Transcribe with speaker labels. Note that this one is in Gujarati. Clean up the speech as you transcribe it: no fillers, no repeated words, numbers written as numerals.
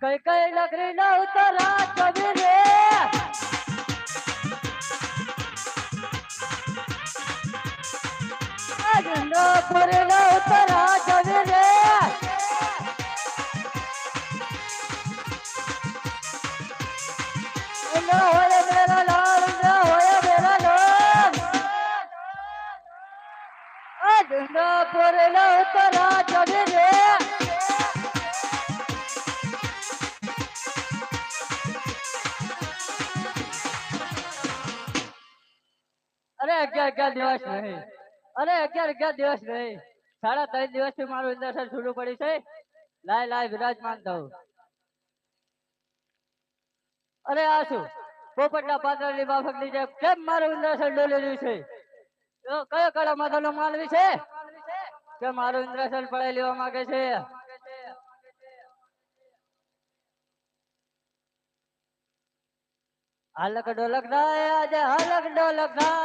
Speaker 1: કઈ કઈ નગરી ના ઉતરા કવિ રે ચંદ્રપુર ના ઉતરા કવિ રે હોય મેરા લાલ હોય મેરા લાલ ચંદ્રપુર ના ઉતરા કવિ રે અરે 11 દિવસ નહીં અરે 11 દિવસ નહીં 3.5 દિવસથી મારું ઇન્દર્શન છૂટું પડી છે લાય લાય વિરાજમાન થવું અરે આ શું પોપટના પાત્રની બાફકની જેમ કેમ મારું ઇન્દ્રસન ડોલી રહ્યું છે કયો કળા માથાનો માનવી છે કે મારું ઇન્દ્રસન પડાઈ લેવા માંગે છે હાલક ડોલક ના આજે હાલક ડોલક ના